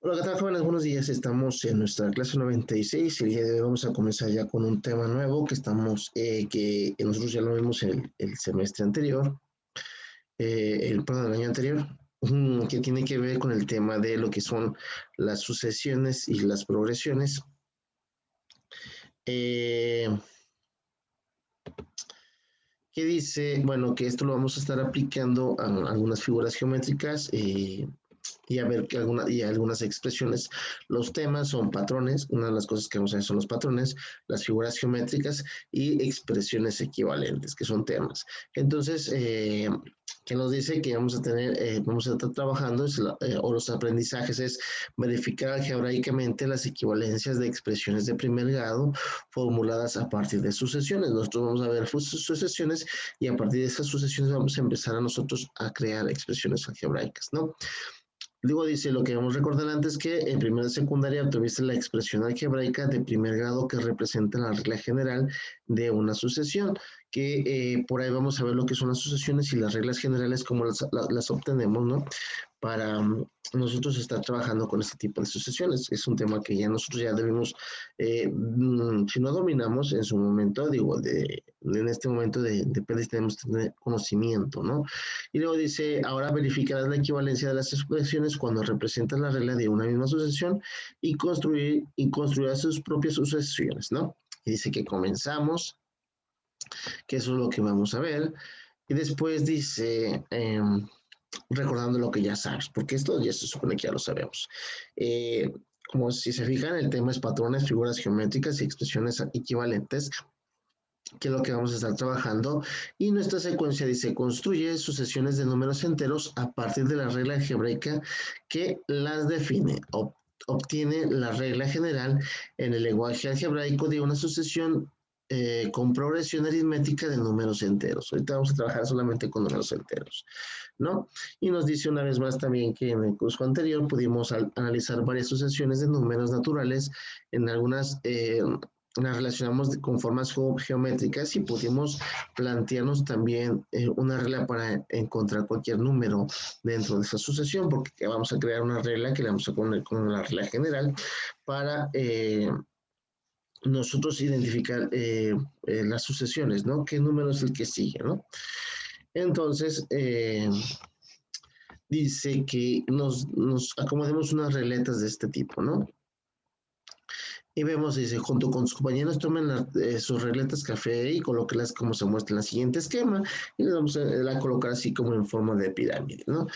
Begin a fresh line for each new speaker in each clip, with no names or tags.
Hola, ¿qué tal, jóvenes? Buenos días. Estamos en nuestra clase 96 y el día de hoy vamos a comenzar ya con un tema nuevo que nosotros ya lo vimos el semestre anterior, perdón, el año anterior, que tiene que ver con el tema de lo que son las sucesiones y las progresiones. Eh, que dice, bueno, que esto lo vamos a estar aplicando a algunas figuras geométricas y a ver y algunas expresiones. Los temas son patrones, una de las cosas que vamos a ver son los patrones, las figuras geométricas y expresiones equivalentes, que son temas. Entonces, que nos dice que vamos a estar trabajando, o los aprendizajes es verificar algebraicamente las equivalencias de expresiones de primer grado formuladas a partir de sucesiones. Nosotros vamos a ver sucesiones y a partir de esas sucesiones vamos a empezar a nosotros a crear expresiones algebraicas, ¿no? Luego dice, lo que vamos a recordar antes que en primera y secundaria obtuviste la expresión algebraica de primer grado que representa la regla general de una sucesión, que por ahí vamos a ver lo que son las sucesiones y las reglas generales, cómo las obtenemos, ¿no? Para nosotros estar trabajando con este tipo de sucesiones. Es un tema que ya nosotros ya debemos, si no dominamos en su momento, en este momento de tenemos que tener conocimiento, ¿no? Y luego dice, ahora verificarás la equivalencia de las expresiones cuando representas la regla de una misma sucesión y construirás sus propias sucesiones, ¿no? Y dice que comenzamos, que eso es lo que vamos a ver. Y después dice, recordando lo que ya sabes, porque esto ya se supone que ya lo sabemos. Eh, Como si se fijan, el tema es patrones, figuras geométricas y expresiones equivalentes, que es lo que vamos a estar trabajando. Y nuestra secuencia dice, construye sucesiones de números enteros a partir de la regla algebraica que las define. Obtiene la regla general en el lenguaje algebraico de una sucesión con progresión aritmética de números enteros. Ahorita vamos a trabajar solamente con números enteros, ¿no? Y nos dice una vez más también que en el curso anterior pudimos analizar varias sucesiones de números naturales. En algunas las relacionamos con formas geométricas y pudimos plantearnos también una regla para encontrar cualquier número dentro de esa sucesión, porque vamos a crear una regla que le vamos a poner como la regla general para nosotros identificar las sucesiones, ¿no? ¿Qué número es el que sigue, ¿no? Entonces, dice que nos acomodemos unas regletas de este tipo, ¿no? Y vemos, dice, junto con sus compañeros tomen sus regletas café y colóquelas como se muestra en el siguiente esquema y les vamos a colocar así como en forma de pirámide, ¿no?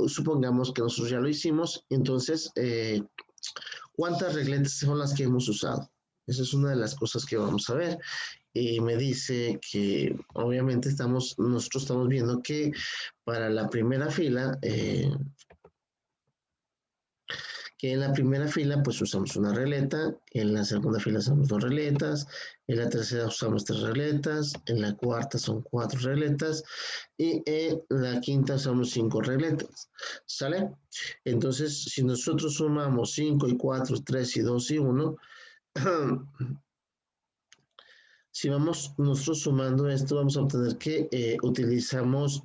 Supongamos que nosotros ya lo hicimos, entonces, ¿cuántas regletas son las que hemos usado? Esa es una de las cosas que vamos a ver. Y me dice que obviamente nosotros estamos viendo que para la primera fila, que en la primera fila pues usamos una regleta, en la segunda fila usamos dos regletas, en la tercera usamos tres regletas, en la cuarta son cuatro regletas y en la quinta usamos cinco regletas, ¿sale? Entonces, si nosotros sumamos 5 y 4, 3 y 2 y uno, si vamos nosotros sumando esto, vamos a obtener que utilizamos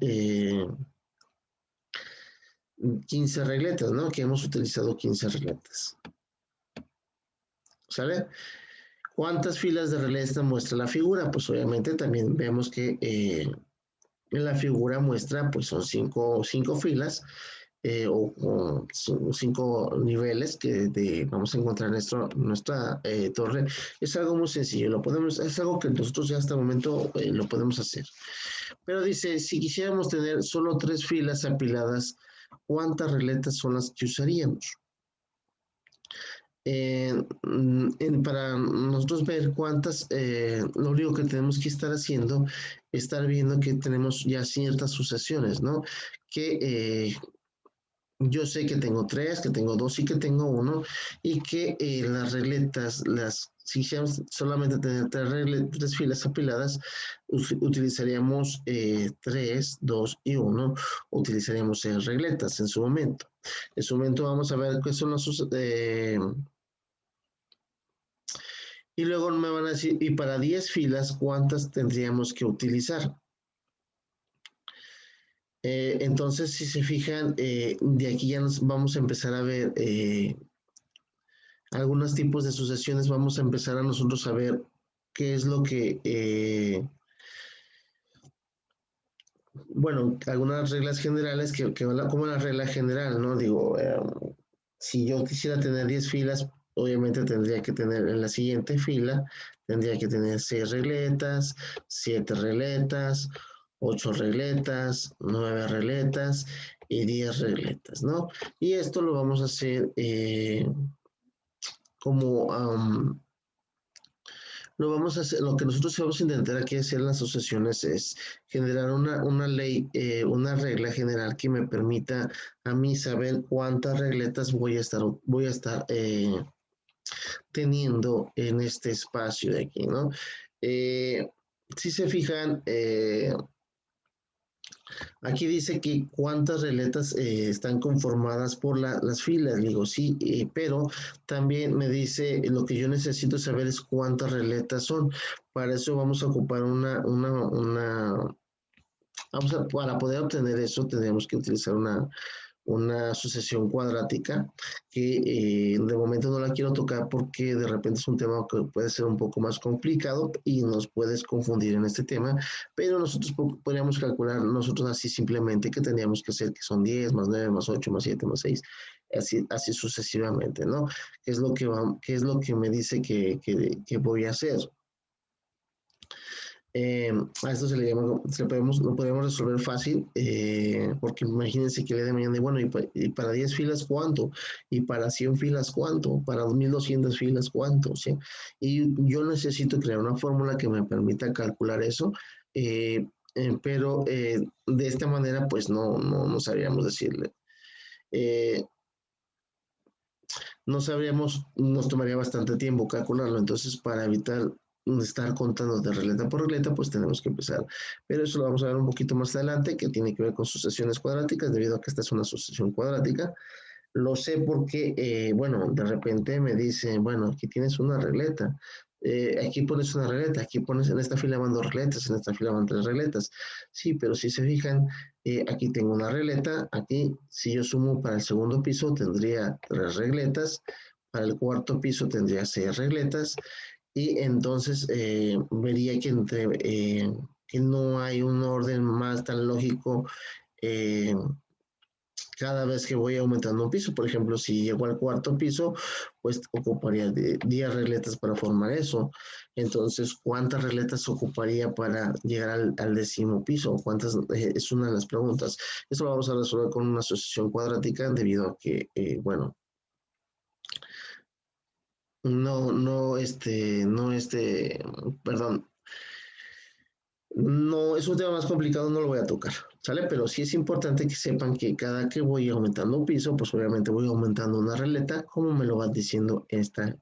15 regletas, ¿no? Que hemos utilizado 15 regletas, ¿sale? ¿Cuántas filas de relés muestra la figura? Pues obviamente también vemos que en la figura muestra, pues son cinco filas o cinco niveles vamos a encontrar en nuestra torre. Es algo muy sencillo, es algo que nosotros ya hasta el momento lo podemos hacer. Pero dice, si quisiéramos tener solo tres filas apiladas, ¿cuántas regletas son las que usaríamos? Para nosotros ver lo único que tenemos que estar haciendo, estar viendo que tenemos ya ciertas sucesiones, ¿no? Que yo sé que tengo tres, que tengo dos y que tengo uno, y que las regletas, si quisiéramos solamente tener tres filas apiladas, utilizaríamos tres, dos y uno, utilizaríamos seis regletas en su momento. En su momento vamos a ver qué son las y luego me van a decir, y para 10 filas, ¿cuántas tendríamos que utilizar? Entonces, si se fijan, de aquí ya nos vamos a empezar a ver algunos tipos de sucesiones, vamos a empezar a nosotros a ver qué es lo que, bueno, algunas reglas generales que van como la regla general, ¿no? Digo, si yo quisiera tener 10 filas, obviamente tendría que tener en la siguiente fila, tendría que tener 6 regletas, 7 regletas, 8 regletas, 9 regletas y 10 regletas, ¿no? Y esto lo vamos a hacer como lo vamos a hacer, lo que nosotros vamos a intentar aquí hacer en las asociaciones es generar una ley, una regla general que me permita a mí saber cuántas regletas voy a estar teniendo en este espacio de aquí, ¿no? Eh, si se fijan, aquí dice que cuántas regletas están conformadas por las filas. Le digo, sí, pero también me dice lo que yo necesito saber es cuántas regletas son. Para eso vamos a ocupar para poder obtener eso tendríamos que utilizar una sucesión cuadrática que de momento no la quiero tocar porque de repente es un tema que puede ser un poco más complicado y nos puedes confundir en este tema, pero nosotros podríamos calcular nosotros así simplemente que tendríamos que hacer que son 10 más 9 más 8 más 7 más 6 así sucesivamente, ¿no? ¿Qué es lo que me dice que voy a hacer? A esto se le llama, lo podemos resolver fácil, porque imagínense que le de mañana, bueno, y para 10 filas, ¿cuánto? Y para 100 filas, ¿cuánto? Para 1200 filas, ¿cuánto? ¿Sí? Y yo necesito crear una fórmula que me permita calcular eso, pero de esta manera, pues no sabríamos decirle. Eh, no sabríamos, nos tomaría bastante tiempo calcularlo, entonces para evitar estar contando de regleta por regleta, pues tenemos que empezar. Pero eso lo vamos a ver un poquito más adelante, que tiene que ver con sucesiones cuadráticas, debido a que esta es una sucesión cuadrática. Lo sé porque, bueno, de repente me dicen, bueno, aquí tienes una regleta, aquí pones una regleta, aquí pones en esta fila van dos regletas, en esta fila van tres regletas. Sí, pero si se fijan, aquí tengo una regleta, aquí si yo sumo para el segundo piso tendría tres regletas, para el cuarto piso tendría seis regletas y entonces vería que no hay un orden más tan lógico eh, cada vez que voy aumentando un piso. Por ejemplo, si llego al cuarto piso, pues ocuparía 10 regletas para formar eso. Entonces, ¿cuántas regletas ocuparía para llegar al décimo piso? ¿Cuántas? Es una de las preguntas. Eso lo vamos a resolver con una asociación cuadrática debido a que, bueno, perdón, no, es un tema más complicado, no lo voy a tocar, ¿sale? Pero sí es importante que sepan que cada que voy aumentando un piso, pues obviamente voy aumentando una regleta, como me lo va diciendo esta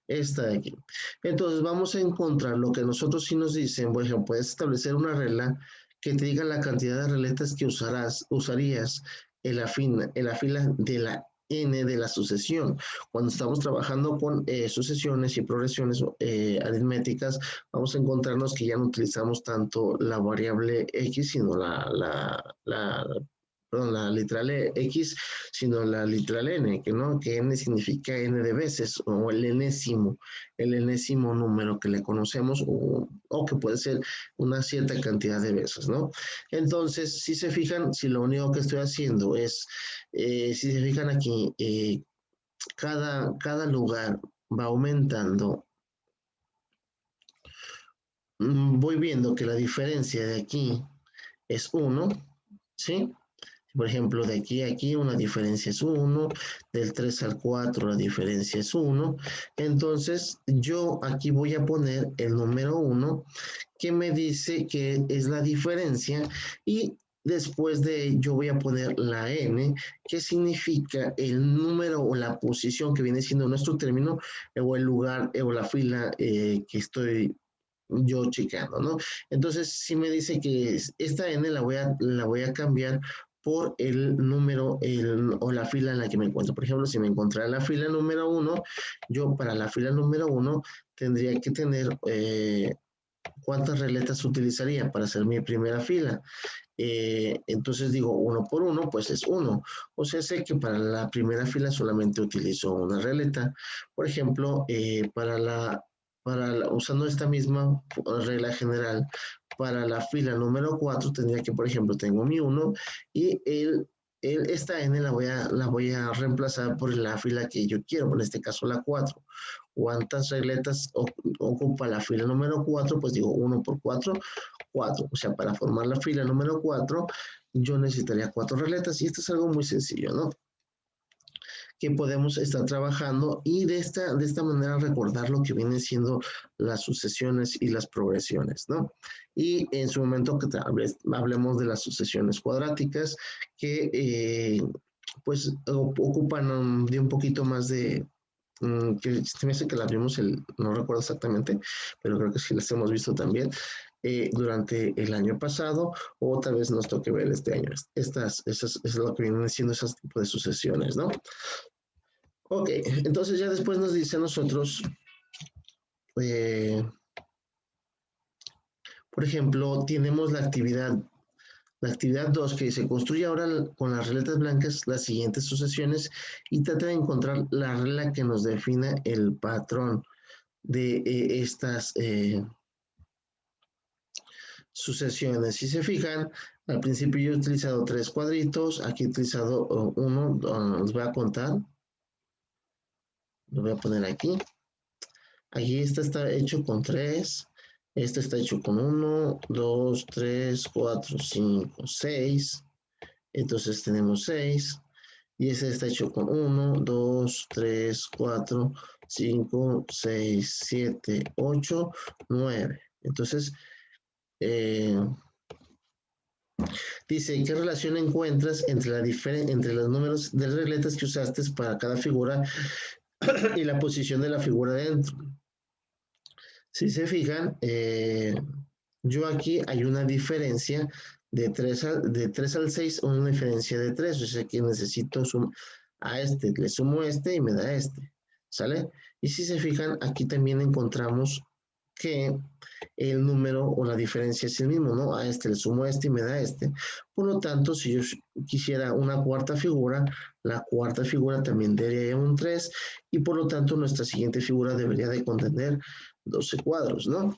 de aquí. Entonces vamos a encontrar lo que nosotros sí nos dicen, por ejemplo, puedes establecer una regla que te diga la cantidad de regletas que usarías en la fila de la n de la sucesión. Cuando estamos trabajando con sucesiones y progresiones aritméticas, vamos a encontrarnos que ya no utilizamos tanto la variable x, sino perdón, la literal X, sino la literal N, que no, que N significa N de veces, o el enésimo número que le conocemos, o que puede ser una cierta cantidad de veces, ¿no? Entonces, si se fijan, si lo único que estoy haciendo es, si se fijan aquí, cada lugar va aumentando, voy viendo que la diferencia de aquí es 1, ¿sí? Por ejemplo, de aquí a aquí una diferencia es 1, del 3 al 4 la diferencia es 1. Entonces, yo aquí voy a poner el número 1 que me dice que es la diferencia y después de ello voy a poner la n, que significa el número o la posición que viene siendo nuestro término o el lugar o la fila que estoy yo checando, ¿no? Entonces, si me dice que esta n la voy a cambiar por el número o la fila en la que me encuentro. Por ejemplo, si me encontrara la fila número 1, yo para la fila número 1 tendría que tener ¿cuántas regletas utilizaría para hacer mi primera fila? Entonces digo 1 por 1, pues es 1. O sea, sé que para la primera fila solamente utilizo una regleta. Por ejemplo, usando esta misma regla general, para la fila número 4 tendría que, por ejemplo, tengo mi 1 y esta n la voy a reemplazar por la fila que yo quiero, en este caso la 4. ¿Cuántas regletas ocupa la fila número 4? Pues digo 1 por 4, 4. O sea, para formar la fila número 4, yo necesitaría 4 regletas. Y esto es algo muy sencillo, ¿no? Que podemos estar trabajando y de esta manera recordar lo que vienen siendo las sucesiones y las progresiones, ¿no? Y en su momento que hablemos de las sucesiones cuadráticas que pues ocupan de un poquito más de que se me hace que las vimos, no recuerdo exactamente, pero creo que sí las hemos visto también durante el año pasado, o tal vez nos toque ver este año. Esas es lo que vienen siendo esos tipos de sucesiones, ¿no? Ok, entonces ya después nos dice a nosotros, eh, por ejemplo, tenemos la actividad 2 que se construye ahora con las regletas blancas las siguientes sucesiones y trata de encontrar la regla que nos defina el patrón de estas sucesiones. Si se fijan, al principio yo he utilizado 3 cuadritos, aquí he utilizado uno, los voy a contar, lo voy a poner aquí. Aquí este está hecho con 3, este está hecho con 1, 2, 3, 4, 5, 6. Entonces tenemos 6. Y este está hecho con 1, 2, 3, 4, 5, 6, 7, 8, 9. Entonces, dice, ¿qué relación encuentras entre los números de regletas que usaste para cada figura y la posición de la figura dentro? Si se fijan, yo aquí hay una diferencia de 3 al 6, una diferencia de 3, o sea que necesito a este, le sumo este y me da este, ¿sale? Y si se fijan, aquí también encontramos que el número o la diferencia es el mismo, ¿no? A este le sumo este y me da este. Por lo tanto, si yo quisiera una cuarta figura, la cuarta figura también daría un 3 y por lo tanto nuestra siguiente figura debería de contener 12 cuadros, ¿no?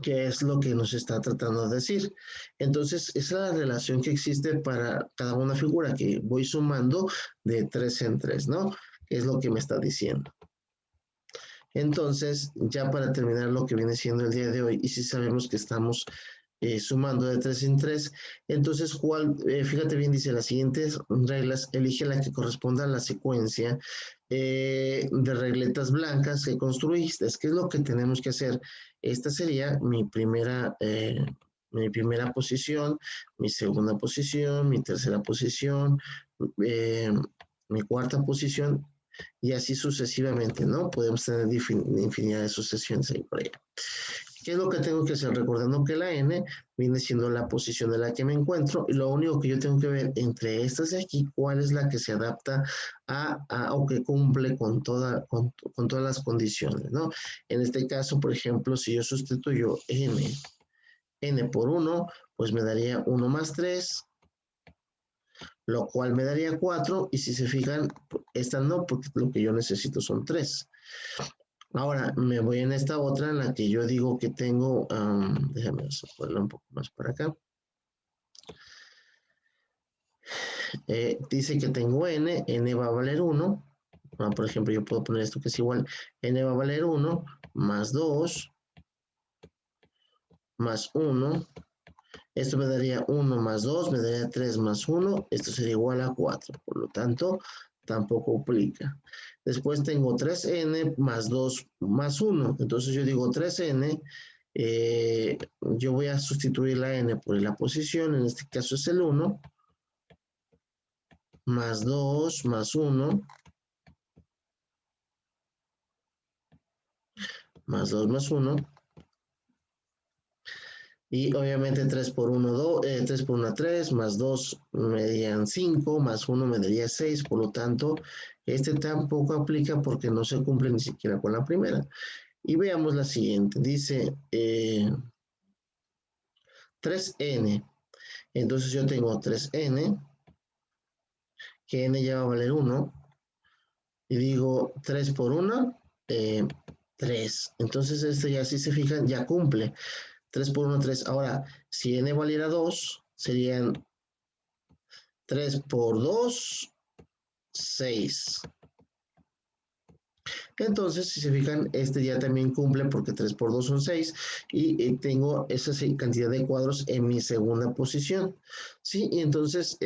Que es lo que nos está tratando de decir. Entonces, esa es la relación que existe para cada una figura que voy sumando de 3 en 3, ¿no? Es lo que me está diciendo. Entonces, ya para terminar lo que viene siendo el día de hoy, y si sabemos que estamos sumando de 3 en 3, entonces, fíjate bien, dice las siguientes reglas, elige la que corresponda a la secuencia de regletas blancas que construiste. ¿Qué es lo que tenemos que hacer? Esta sería mi primera posición, mi segunda posición, mi tercera posición, eh, mi cuarta posición, y así sucesivamente, ¿no? Podemos tener infinidad de sucesiones ahí por ahí. ¿Qué es lo que tengo que hacer? Recordando que la n viene siendo la posición de la que me encuentro y lo único que yo tengo que ver entre estas de aquí, cuál es la que se adapta o que cumple con todas las condiciones, ¿no? En este caso, por ejemplo, si yo sustituyo n por 1, pues me daría 1 más 3, lo cual me daría 4, y si se fijan, esta no, porque lo que yo necesito son 3. Ahora me voy en esta otra en la que yo digo que tengo, déjame ponerlo un poco más por acá. Dice que tengo n va a valer 1. Por ejemplo, yo puedo poner esto que es igual, n va a valer 1, más 2, más 1. Esto me daría 1 más 2, me daría 3 más 1. Esto sería igual a 4. Por lo tanto, tampoco aplica. Después tengo 3n más 2 más 1. Entonces yo digo 3n. Yo voy a sustituir la n por la posición. En este caso es el 1. Más 2 más 1. Más 2 más 1. Y obviamente 3 por 1, 2, 3 por 1, 3, más 2 me darían 5, más 1 me daría 6, por lo tanto, este tampoco aplica porque no se cumple ni siquiera con la primera. Y veamos la siguiente. Dice 3n. Entonces yo tengo 3n, que n ya va a valer 1. Y digo 3 por 1, 3. Entonces este ya, si se fijan, ya cumple. 3 por 1, 3. Ahora, si n valiera 2, serían 3 por 2, 6. Entonces, si se fijan, este ya también cumple porque 3 por 2 son 6 y tengo esa cantidad de cuadros en mi segunda posición. ¿Sí? Y entonces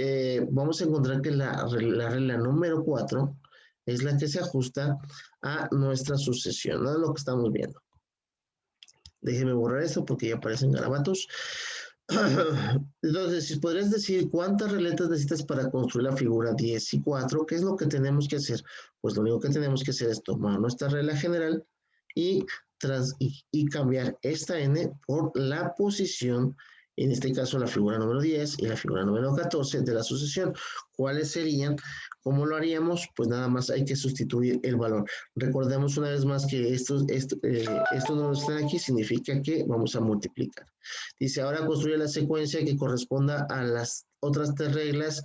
vamos a encontrar que la regla número 4 es la que se ajusta a nuestra sucesión, ¿no? Lo que estamos viendo. Déjenme borrar esto porque ya aparecen garabatos. Entonces, si podrías decir cuántas regletas necesitas para construir la figura 10 y 4, ¿qué es lo que tenemos que hacer? Pues lo único que tenemos que hacer es tomar nuestra regla general y, y cambiar esta n por la posición, en este caso la figura número 10 y la figura número 14 de la sucesión. ¿Cuáles serían? ¿Cómo lo haríamos? Pues nada más hay que sustituir el valor. Recordemos una vez más que estos números que están aquí significa que vamos a multiplicar. Dice, ahora construye la secuencia que corresponda a las otras 3 reglas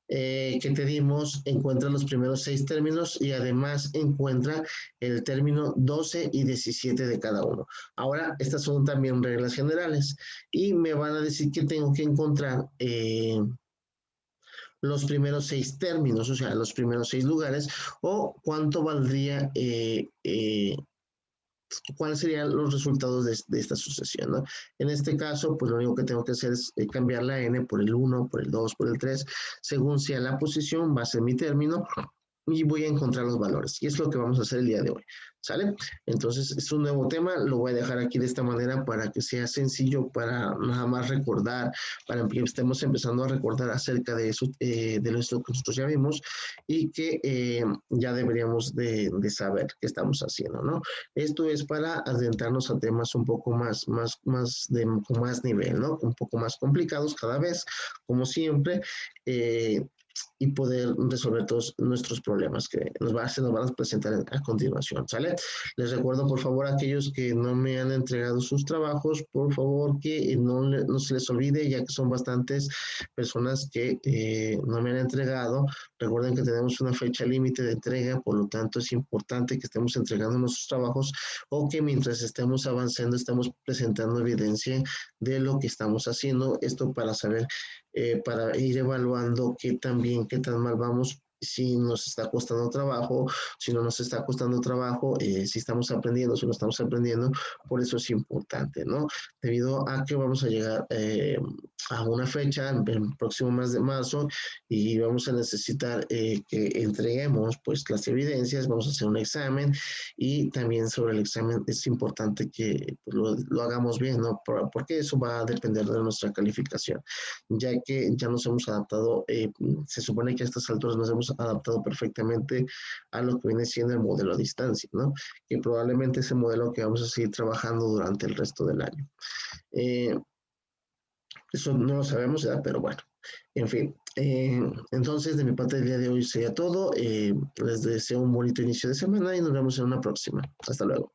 que te dimos, encuentra los primeros 6 términos y además encuentra el término 12 y 17 de cada uno. Ahora, estas son también reglas generales y me van a decir que tengo que encontrar los primeros 6 términos, o sea, los primeros 6 lugares, o cuánto valdría cuáles serían los resultados de esta sucesión, ¿no? En este caso, pues lo único que tengo que hacer es cambiar la n por el 1, por el 2, por el 3, según sea la posición, va a ser mi término, y voy a encontrar los valores. Y es lo que vamos a hacer el día de hoy. ¿Sale? Entonces, es un nuevo tema, lo voy a dejar aquí de esta manera para que sea sencillo, para nada más recordar, para que estemos empezando a recordar acerca de eso, de esto que nosotros ya vimos y que ya deberíamos de saber qué estamos haciendo, ¿no? Esto es para adentrarnos a temas un poco con más nivel, ¿no? Un poco más complicados cada vez, como siempre, y poder resolver todos nuestros problemas que se nos van a presentar a continuación, ¿sale? Les recuerdo, por favor, a aquellos que no me han entregado sus trabajos, por favor, que no se les olvide, ya que son bastantes personas que no me han entregado. Recuerden que tenemos una fecha límite de entrega, por lo tanto es importante que estemos entregando nuestros trabajos o que mientras estemos avanzando estemos presentando evidencia de lo que estamos haciendo. Esto para saber, para ir evaluando qué tan bien, qué tan mal vamos, si nos está costando trabajo, si no nos está costando trabajo, si estamos aprendiendo, si no estamos aprendiendo. Por eso es importante, ¿no? Debido a que vamos a llegar a una fecha, el próximo mes de marzo, y vamos a necesitar que entreguemos pues las evidencias, vamos a hacer un examen y también sobre el examen es importante que pues, lo hagamos bien, ¿no? Porque eso va a depender de nuestra calificación, ya que ya nos hemos adaptado, se supone que a estas alturas nos hemos adaptado perfectamente a lo que viene siendo el modelo a distancia, ¿no? Que probablemente es el modelo que vamos a seguir trabajando durante el resto del año. Eso no lo sabemos, ¿verdad? Pero bueno, en fin. Entonces, de mi parte, el día de hoy sería todo. Les deseo un bonito inicio de semana y nos vemos en una próxima. Hasta luego.